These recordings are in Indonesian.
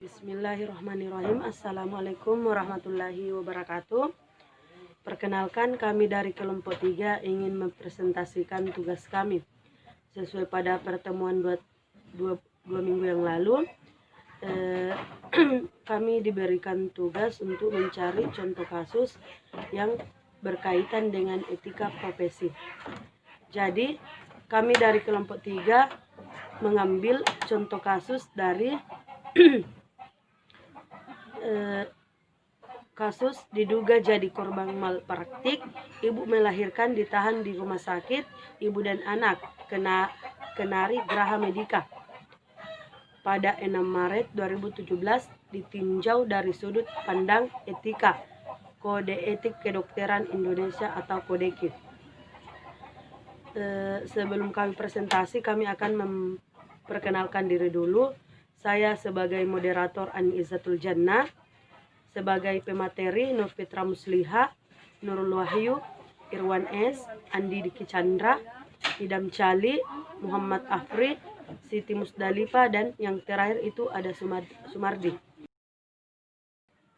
Bismillahirrahmanirrahim. Assalamualaikum warahmatullahi wabarakatuh. Perkenalkan, kami dari kelompok 3 ingin mempresentasikan tugas kami. Sesuai pada pertemuan dua minggu yang lalu, kami diberikan tugas untuk mencari contoh kasus yang berkaitan dengan etika profesi. Jadi, kami dari kelompok 3 mengambil contoh kasus dari kasus diduga jadi korban malpraktik, ibu melahirkan ditahan di rumah sakit ibu dan anak, Kenari Graha Medica pada 6 Maret 2017 ditinjau dari sudut pandang etika Kode Etik Kedokteran Indonesia atau Kodeki. Sebelum kami presentasi, kami akan memperkenalkan diri dulu. Saya sebagai moderator Ani Izzatul Jannah, sebagai pemateri Nur Fitra Musliha, Nurul Wahyu, Irwan S, Andi Diki Chandra, Idam Cali, Muhammad Afri, Siti Musdalifa, dan yang terakhir itu ada Sumardi.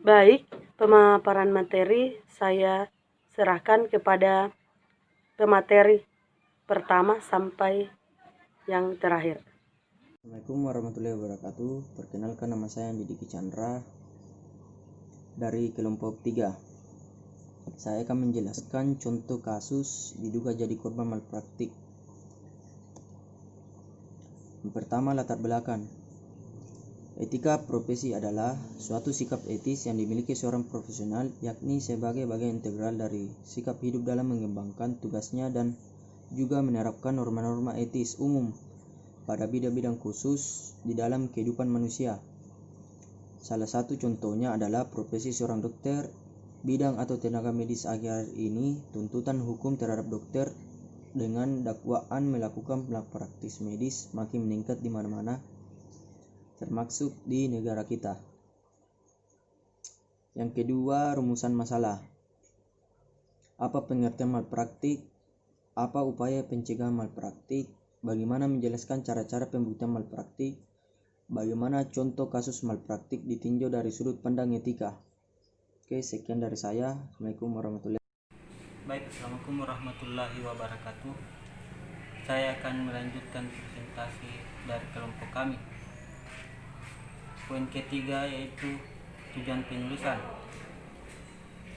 Baik, pemaparan materi saya serahkan kepada pemateri pertama sampai yang terakhir. Assalamualaikum warahmatullahi wabarakatuh. Perkenalkan, nama saya Andi Diki Chandra dari kelompok 3. Saya akan menjelaskan contoh kasus diduga jadi korban malpraktik. Yang pertama, latar belakang. Etika profesi adalah suatu sikap etis yang dimiliki seorang profesional, yakni sebagai bagian integral dari sikap hidup dalam mengembangkan tugasnya dan juga menerapkan norma-norma etis umum pada bidang-bidang khusus di dalam kehidupan manusia. Salah satu contohnya adalah profesi seorang dokter, bidang atau tenaga medis. Akhir ini tuntutan hukum terhadap dokter dengan dakwaan melakukan malpraktik medis makin meningkat di mana-mana, termasuk di negara kita. Yang kedua, rumusan masalah. Apa pengertian malpraktik? Apa upaya pencegahan malpraktik? Bagaimana menjelaskan cara-cara pembuktian malpraktik? Bagaimana contoh kasus malpraktik ditinjau dari sudut pandang etika? Oke, sekian dari saya. Assalamualaikum warahmatullahi wabarakatuh. Baik, Assalamualaikum warahmatullahi wabarakatuh. Saya akan melanjutkan presentasi dari kelompok kami. Poin ketiga yaitu tujuan penulisan.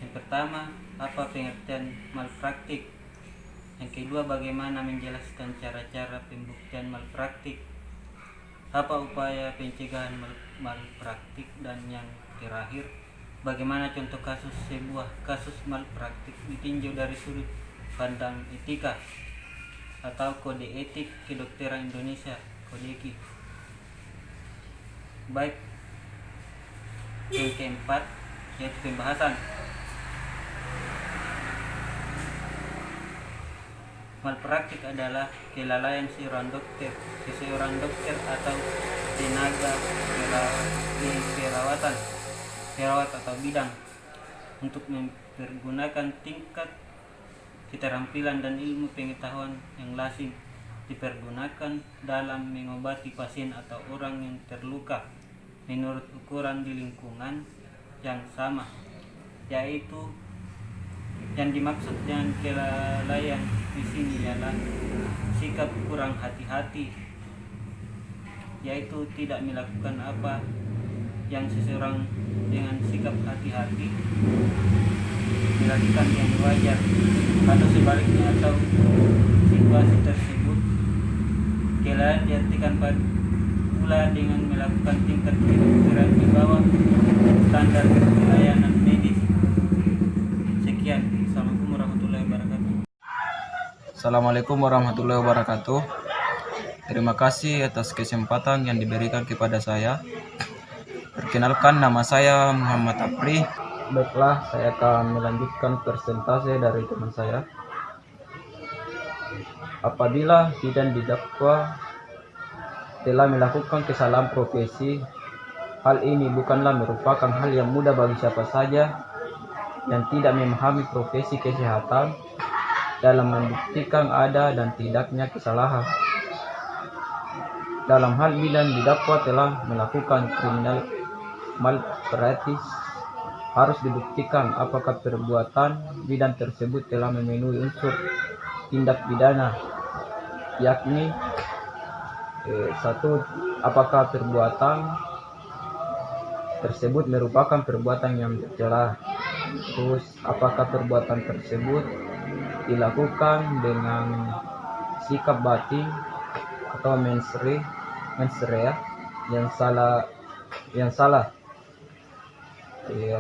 Yang pertama, apa pengertian malpraktik? Yang kedua, bagaimana menjelaskan cara-cara pembuktian malpraktik? Apa upaya pencegahan malpraktik? Dan yang terakhir, bagaimana contoh kasus sebuah kasus malpraktik ditinjau dari sudut pandang etika atau Kode Etik Kedokteran Indonesia, Kodeki. Baik, yang keempat yaitu pembahasan. Malpraktik adalah kelalaian seorang dokter atau tenaga perawat atau bidang untuk mempergunakan tingkat keterampilan dan ilmu pengetahuan yang lazim dipergunakan dalam mengobati pasien atau orang yang terluka menurut ukuran di lingkungan yang sama, yaitu yang dimaksud dengan kelalaian di sini ialah sikap kurang hati-hati, yaitu tidak melakukan apa yang seseorang dengan sikap hati-hati melakukan yang wajar, atau sebaliknya, atau situasi tersebut kelalaian diartikan pula dengan melakukan tingkat kedokteran di bawah standar pelayanan medis. Sekian. Assalamualaikum warahmatullahi wabarakatuh. Assalamualaikum warahmatullahi wabarakatuh. Terima kasih atas kesempatan yang diberikan kepada saya. Perkenalkan, nama saya Muhammad Afri. Baiklah, saya akan melanjutkan presentasi dari teman saya. Apabila bidan didakwa telah melakukan kesalahan profesi, hal ini bukanlah merupakan hal yang mudah bagi siapa saja yang tidak memahami profesi kesehatan dalam membuktikan ada dan tidaknya kesalahan. Dalam hal bidan didakwa telah melakukan malpraktis harus dibuktikan apakah perbuatan bidan tersebut telah memenuhi unsur tindak pidana, yakni satu, apakah perbuatan tersebut merupakan perbuatan yang tercela. Terus, apakah perbuatan tersebut dilakukan dengan sikap batin atau mensrea yang salah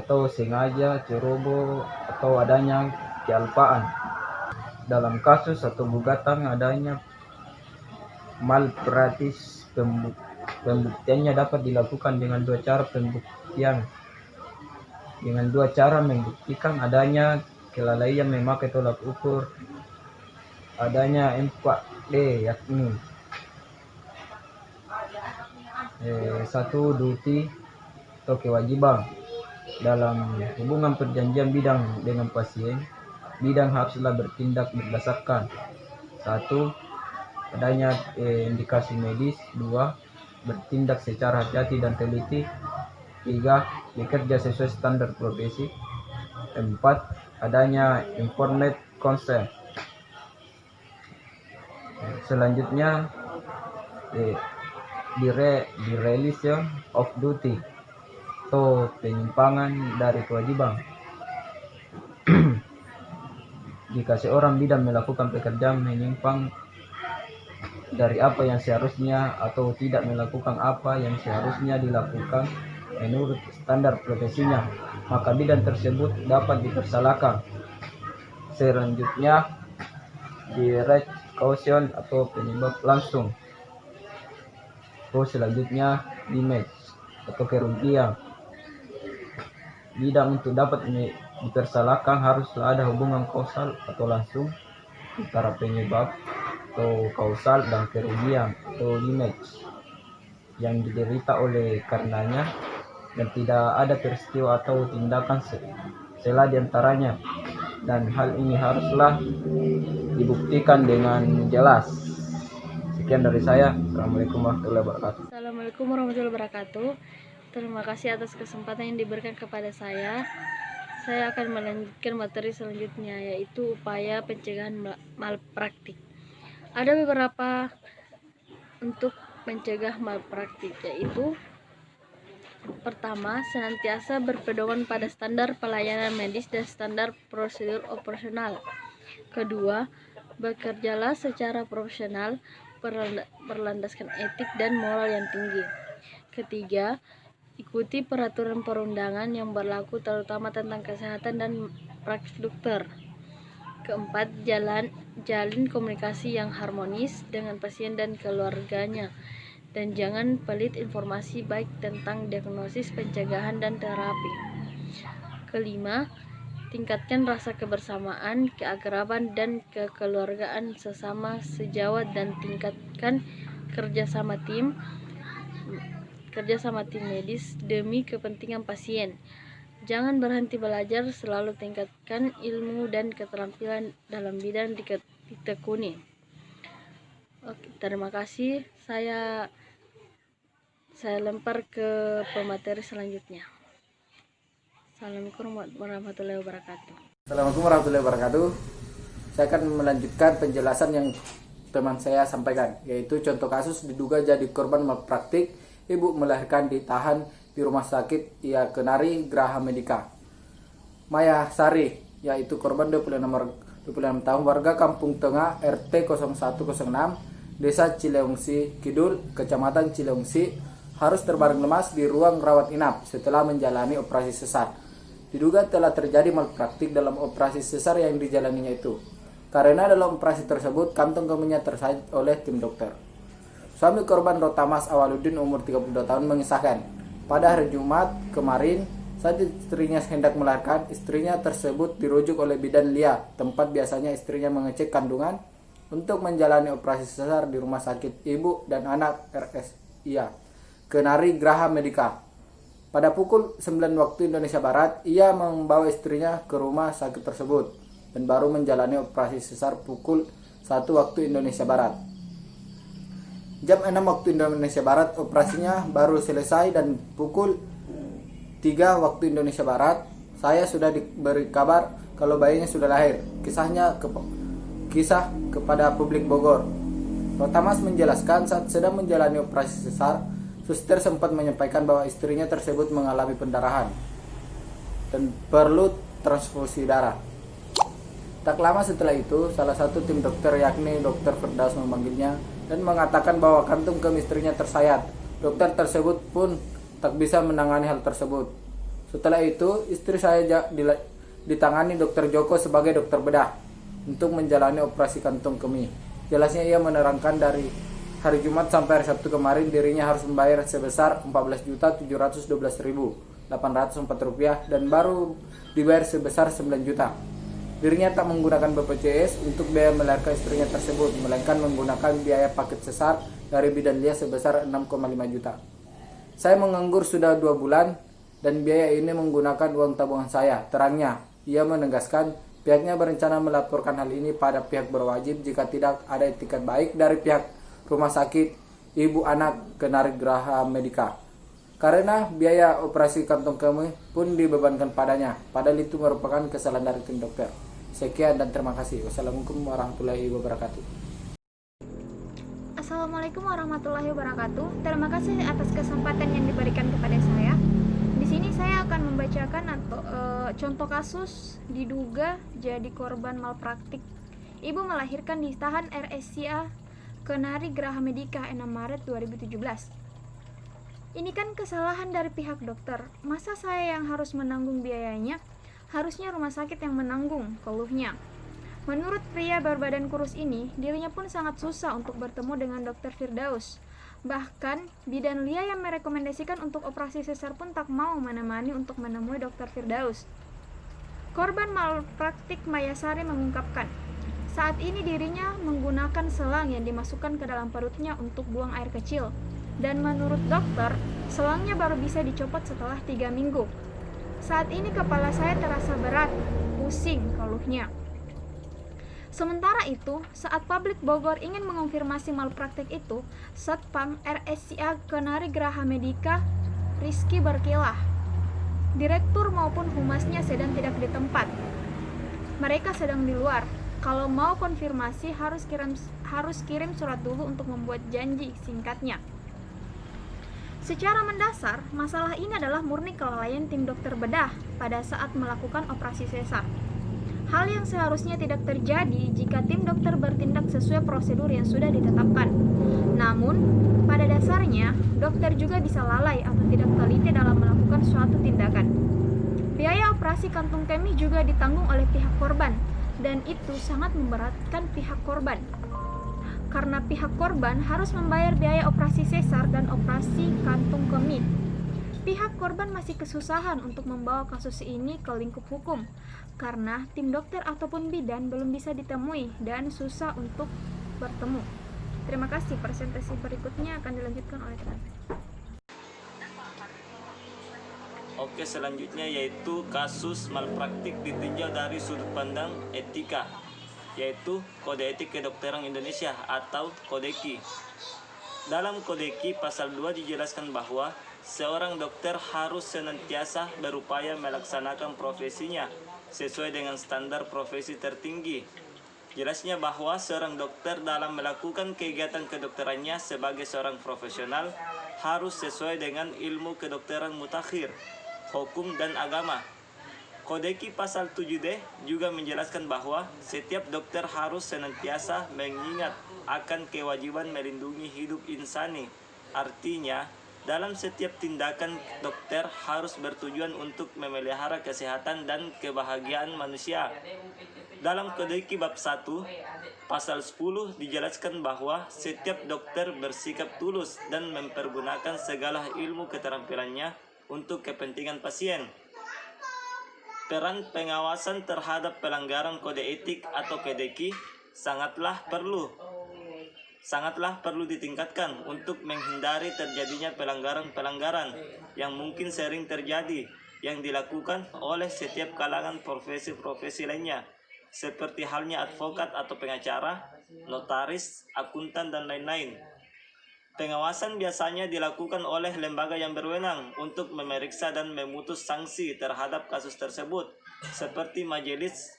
atau sengaja, ceroboh, atau adanya kealpaan. Dalam kasus atau gugatan adanya malpraktis, pembuktiannya dapat dilakukan dengan dua cara pembuktian. Dengan dua cara membuktikan adanya kelalaian memakai tolak ukur, adanya 4D, yakni satu, duty atau kewajiban. Dalam hubungan perjanjian bidang dengan pasien, bidang haruslah bertindak berdasarkan satu, adanya indikasi medis, dua, bertindak secara hati-hati dan teliti, tiga, bekerja sesuai standar profesi, empat, adanya informed consent. Selanjutnya dereliction of duty atau penyimpangan dari kewajiban. Jika seorang bidan melakukan pekerjaan menyimpang dari apa yang seharusnya atau tidak melakukan apa yang seharusnya dilakukan menurut standar profesinya, maka bidan tersebut dapat dipersalahkan. Selanjutnya, direct caution atau penyebab langsung. Selanjutnya, damage atau kerugian. Bidang untuk dapat dipersalahkan haruslah ada hubungan kausal atau langsung antara penyebab atau kausal dan kerugian atau damage yang diderita oleh karenanya, dan tidak ada peristiwa atau tindakan sela di antaranya, dan hal ini haruslah dibuktikan dengan jelas. Sekian dari saya. Assalamualaikum warahmatullahi wabarakatuh. Assalamualaikum warahmatullahi wabarakatuh. Terima kasih atas kesempatan yang diberikan kepada saya. Saya akan melanjutkan materi selanjutnya, yaitu upaya pencegahan malpraktik. Ada beberapa untuk mencegah malpraktik, yaitu pertama, senantiasa berpedoman pada standar pelayanan medis dan standar prosedur operasional. Kedua, bekerjalah secara profesional, berlandaskan etik dan moral yang tinggi. Ketiga, ikuti peraturan perundangan yang berlaku terutama tentang kesehatan dan praktik dokter. Keempat, jalin komunikasi yang harmonis dengan pasien dan keluarganya, dan jangan pelit informasi baik tentang diagnosis, pencegahan, dan terapi. Kelima, tingkatkan rasa kebersamaan, keakraban, dan kekeluargaan sesama sejawat, dan tingkatkan kerjasama tim medis demi kepentingan pasien. Jangan berhenti belajar, selalu tingkatkan ilmu dan keterampilan dalam bidang ditekuni. Oke, terima kasih. Saya lempar ke pemateri selanjutnya. Assalamualaikum warahmatullahi wabarakatuh. Assalamualaikum warahmatullahi wabarakatuh. Saya akan melanjutkan penjelasan yang teman saya sampaikan, yaitu contoh kasus diduga jadi korban malpraktik. Ibu melahirkan ditahan di rumah sakit Ia Kenari Graha Medica. Maya Sari, yaitu korban 26 tahun, warga Kampung Tengah RT 0106 Desa Cileungsi Kidul, Kecamatan Cileungsi, harus terbaring lemas di ruang rawat inap setelah menjalani operasi sesar. Diduga telah terjadi malpraktik dalam operasi sesar yang dijalaninya itu, karena dalam operasi tersebut kantong kemihnya tersayat oleh tim dokter. Suami korban Rotamas Awaludin umur 32 tahun mengisahkan, pada hari Jumat kemarin saat istrinya hendak melahirkan, istrinya tersebut dirujuk oleh bidan Lia, tempat biasanya istrinya mengecek kandungan, untuk menjalani operasi sesar di rumah sakit ibu dan anak RSIA Kenari Graha Medica. Pada pukul 9 waktu Indonesia Barat, ia membawa istrinya ke rumah sakit tersebut dan baru menjalani operasi sesar pukul 1 waktu Indonesia Barat. Jam 6 waktu Indonesia Barat operasinya baru selesai, dan pukul 3 waktu Indonesia Barat, saya sudah diberi kabar kalau bayinya sudah lahir. Kisah kepada publik Bogor. Rotamas menjelaskan saat sedang menjalani operasi sesar, suster sempat menyampaikan bahwa istrinya tersebut mengalami pendarahan dan perlu transfusi darah. Tak lama setelah itu, salah satu tim dokter yakni Dr. Firdaus memanggilnya dan mengatakan bahwa kantung kemih istrinya tersayat. Dokter tersebut pun tak bisa menangani hal tersebut. Setelah itu, istri saya ditangani Dr. Joko sebagai dokter bedah untuk menjalani operasi kantung kemih. Jelasnya ia menerangkan dari hari Jumat sampai hari Sabtu kemarin dirinya harus membayar sebesar Rp14.712.804 dan baru dibayar sebesar 9 juta. Dirinya tak menggunakan BPJS untuk biaya melahirkan istrinya tersebut, melainkan menggunakan biaya paket sesar dari bidan dia sebesar 6,5 juta. Saya menganggur sudah 2 bulan dan biaya ini menggunakan uang tabungan saya, terangnya. Ia menegaskan pihaknya berencana melaporkan hal ini pada pihak berwajib jika tidak ada etikat baik dari pihak rumah sakit ibu anak Kenari Graha Medica. Karena biaya operasi kantong kemih pun dibebankan padanya, padahal itu merupakan kesalahan dari tim dokter. Sekian dan terima kasih. Wassalamualaikum warahmatullahi wabarakatuh. Assalamualaikum warahmatullahi wabarakatuh. Terima kasih atas kesempatan yang diberikan kepada saya. Di sini saya akan membacakan contoh kasus diduga jadi korban malpraktik. Ibu melahirkan di tahan RSCA Kenari Graha Medica 6 Maret 2017. Ini kan kesalahan dari pihak dokter. Masa saya yang harus menanggung biayanya? Harusnya rumah sakit yang menanggung, keluhnya. Menurut pria berbadan kurus ini, dirinya pun sangat susah untuk bertemu dengan Dr. Firdaus. Bahkan, bidan Lia yang merekomendasikan untuk operasi sesar pun tak mau menemani untuk menemui Dr. Firdaus. Korban malpraktik Mayasari mengungkapkan, saat ini dirinya menggunakan selang yang dimasukkan ke dalam perutnya untuk buang air kecil. Dan menurut dokter, selangnya baru bisa dicopot setelah 3 minggu. Saat ini kepala saya terasa berat, pusing, keluhnya. Sementara itu, saat publik Bogor ingin mengonfirmasi malpraktik itu, Satpam RSCA Kenari Graha Medica Rizky berkilah. Direktur maupun humasnya sedang tidak di tempat. Mereka sedang di luar. Kalau mau konfirmasi harus kirim surat dulu untuk membuat janji, singkatnya. Secara mendasar, masalah ini adalah murni kelalaian tim dokter bedah pada saat melakukan operasi sesar. Hal yang seharusnya tidak terjadi jika tim dokter bertindak sesuai prosedur yang sudah ditetapkan. Namun, pada dasarnya, dokter juga bisa lalai atau tidak teliti dalam melakukan suatu tindakan. Biaya operasi kantung kemih juga ditanggung oleh pihak korban, dan itu sangat memberatkan pihak korban. Karena pihak korban harus membayar biaya operasi sesar dan operasi kantung kemih. Pihak korban masih kesusahan untuk membawa kasus ini ke lingkup hukum karena tim dokter ataupun bidan belum bisa ditemui dan susah untuk bertemu. Terima kasih. Presentasi berikutnya akan dilanjutkan oleh teman. Oke, selanjutnya yaitu kasus malpraktik ditinjau dari sudut pandang etika, yaitu Kode Etik Kedokteran Indonesia atau Kodeki. Dalam Kodeki pasal 2 dijelaskan bahwa seorang dokter harus senantiasa berupaya melaksanakan profesinya sesuai dengan standar profesi tertinggi. Jelasnya bahwa seorang dokter dalam melakukan kegiatan kedokterannya sebagai seorang profesional harus sesuai dengan ilmu kedokteran mutakhir, hukum dan agama. Kodeki pasal 7D juga menjelaskan bahwa setiap dokter harus senantiasa mengingat akan kewajiban melindungi hidup insani. Artinya, dalam setiap tindakan dokter harus bertujuan untuk memelihara kesehatan dan kebahagiaan manusia. Dalam Kodeki bab 1, pasal 10 dijelaskan bahwa setiap dokter bersikap tulus dan mempergunakan segala ilmu keterampilannya untuk kepentingan pasien. Peran pengawasan terhadap pelanggaran kode etik atau Kodeki sangatlah perlu ditingkatkan untuk menghindari terjadinya pelanggaran-pelanggaran yang mungkin sering terjadi yang dilakukan oleh setiap kalangan profesi-profesi lainnya, seperti halnya advokat atau pengacara, notaris, akuntan, dan lain-lain. Pengawasan biasanya dilakukan oleh lembaga yang berwenang untuk memeriksa dan memutus sanksi terhadap kasus tersebut, seperti Majelis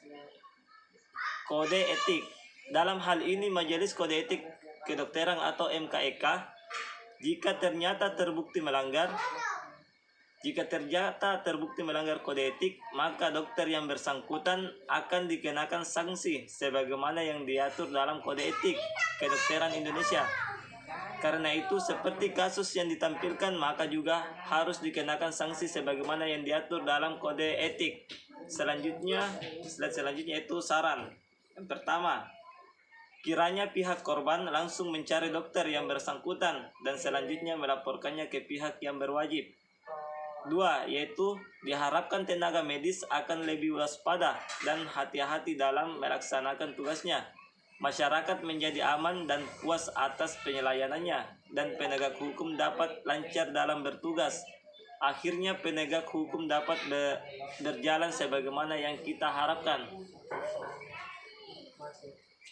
Kode Etik. Dalam hal ini Majelis Kode Etik Kedokteran atau MKEK, jika ternyata terbukti melanggar kode etik, maka dokter yang bersangkutan akan dikenakan sanksi sebagaimana yang diatur dalam Kode Etik Kedokteran Indonesia. Karena itu, seperti kasus yang ditampilkan, maka juga harus dikenakan sanksi sebagaimana yang diatur dalam Kode Etik. Selanjutnya itu saran. Yang pertama, kiranya pihak korban langsung mencari dokter yang bersangkutan dan selanjutnya melaporkannya ke pihak yang berwajib. 2, yaitu diharapkan tenaga medis akan lebih waspada dan hati-hati dalam melaksanakan tugasnya. Masyarakat menjadi aman dan puas atas penyelayanannya dan penegak hukum dapat lancar dalam bertugas. Akhirnya penegak hukum dapat berjalan sebagaimana yang kita harapkan.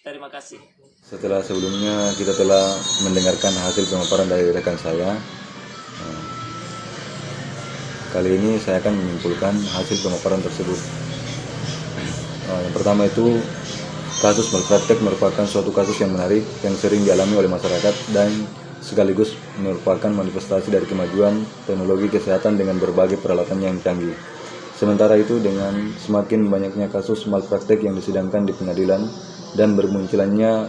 Terima kasih. Setelah sebelumnya kita telah mendengarkan hasil pemaparan dari rekan saya, kali ini saya akan menyimpulkan hasil pemaparan tersebut. Yang pertama itu, kasus malpraktek merupakan suatu kasus yang menarik yang sering dialami oleh masyarakat dan sekaligus merupakan manifestasi dari kemajuan teknologi kesehatan dengan berbagai peralatan yang canggih. Sementara itu, dengan semakin banyaknya kasus malpraktek yang disidangkan di pengadilan dan bermunculannya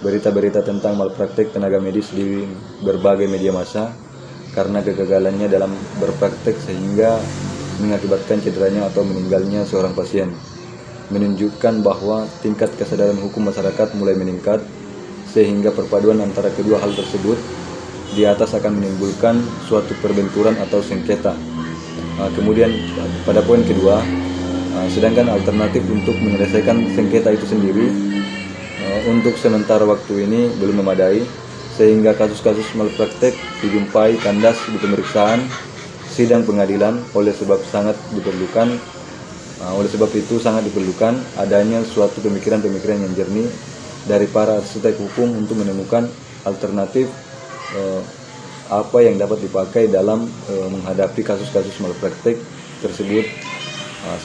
berita-berita tentang malpraktek tenaga medis di berbagai media massa karena kegagalannya dalam berpraktek sehingga mengakibatkan cederanya atau meninggalnya seorang pasien, menunjukkan bahwa tingkat kesadaran hukum masyarakat mulai meningkat sehingga perpaduan antara kedua hal tersebut di atas akan menimbulkan suatu perbenturan atau sengketa. Kemudian pada poin kedua, sedangkan alternatif untuk menyelesaikan sengketa itu sendiri untuk sementara waktu ini belum memadai, sehingga kasus-kasus malpraktek dijumpai kandas di pemeriksaan sidang pengadilan. Oleh sebab itu sangat diperlukan adanya suatu pemikiran-pemikiran yang jernih dari para arsitek hukum untuk menemukan alternatif apa yang dapat dipakai dalam menghadapi kasus-kasus malpraktek tersebut.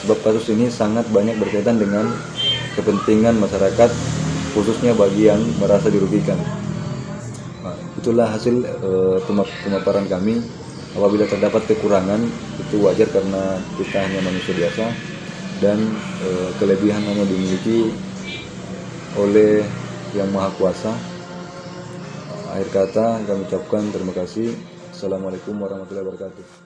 Sebab kasus ini sangat banyak berkaitan dengan kepentingan masyarakat, khususnya bagi yang merasa dirugikan. Itulah hasil pemaparan kami. Apabila terdapat kekurangan, itu wajar karena kita hanya manusia biasa dan kelebihan hanya dimiliki oleh Yang Maha Kuasa. Akhir kata kami ucapkan terima kasih. Assalamualaikum warahmatullahi wabarakatuh.